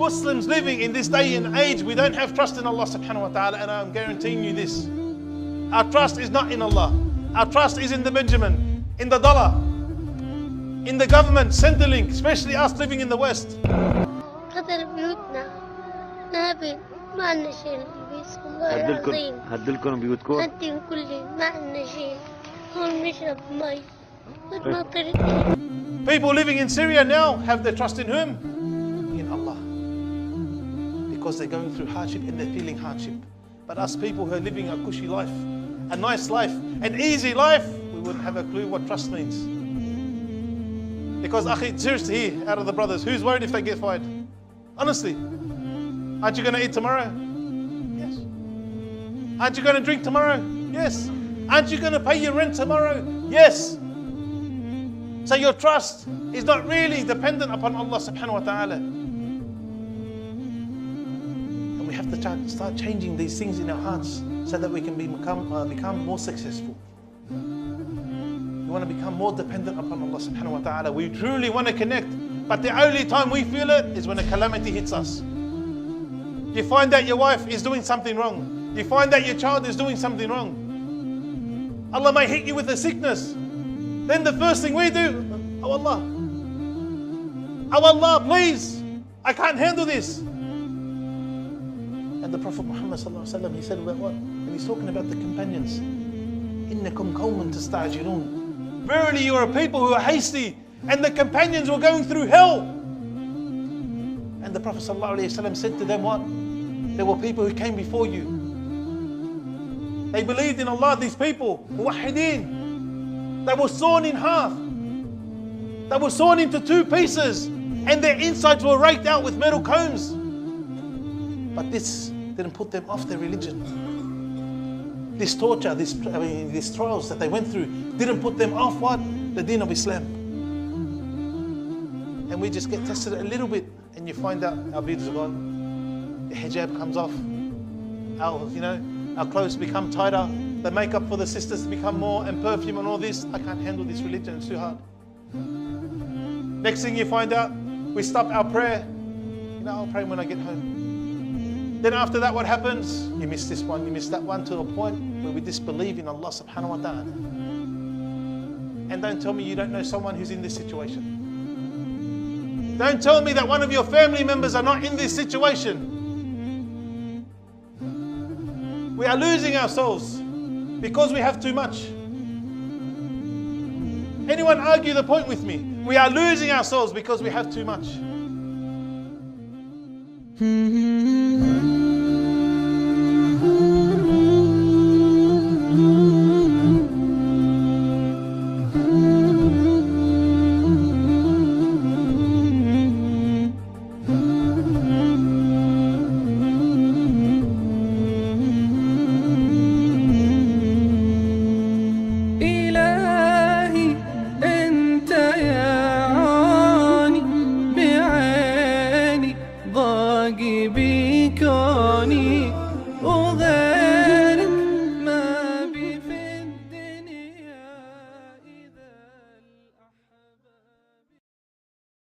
Muslims living in this day and age, we don't have trust in Allah subhanahu wa ta'ala, and I'm guaranteeing you this. Our trust is not in Allah. Our trust is in the Benjamin, in the dollar, in the government, Centrelink, especially us living in the West. هذا بيوتنا نابت ما عندنا شيء نلبس والله العظيم. هدلكم بيوتكم؟ هدين كلي ما عندنا شيء. هون نشرب مي. ما طريقة. People living in Syria now have their trust in whom? In Allah. Because they're going through hardship and they're feeling hardship. But us people who are living a cushy life, a nice life, an easy life, we wouldn't have a clue what trust means. Because akhi, seriously here, out of the brothers, who's worried if they get fired? Honestly. Aren't you going to eat tomorrow? Yes. Aren't you going to drink tomorrow? Yes. Aren't you going to pay your rent tomorrow? Yes. So your trust is not really dependent upon Allah subhanahu wa ta'ala. And we have to start changing these things in our hearts so that we can become more successful. We want to become more dependent upon Allah subhanahu wa ta'ala. We truly want to connect, but the only time we feel it is when a calamity hits us. You find that your wife is doing something wrong. You find that your child is doing something wrong. Allah may hit you with a sickness. Then the first thing we do, oh Allah, please, I can't handle this. And the Prophet Muhammad sallallahu alaihi wasallam, he said about what? And he's talking about the companions. إِنَّكُمْ قَوْمٌ تَسْتَعْجِلُونَ. Verily you are a people who are hasty, and the companions were going through hell. And the Prophet sallallahu alaihi wasallam said to them what? There were people who came before you. They believed in Allah, these people, muwahhideen. They were sawn in half. They were sawn into two pieces, and their insides were raked out with metal combs. But this didn't put them off their religion. This torture, these trials that they went through didn't put them off what? The deen of Islam. And we just get tested a little bit, and you find out our beards are gone, the hijab comes off, our clothes become tighter, the makeup for the sisters become more, and perfume and all this. I can't handle this religion, it's too hard. Next thing you find out, we stop our prayer. I'll pray when I get home. Then after that, what happens? You miss this one, you miss that one, to a point where we disbelieve in Allah subhanahu wa ta'ala. And don't tell me you don't know someone who's in this situation. Don't tell me that one of your family members are not in this situation. We are losing ourselves because we have too much. Anyone argue the point with me? We are losing ourselves because we have too much.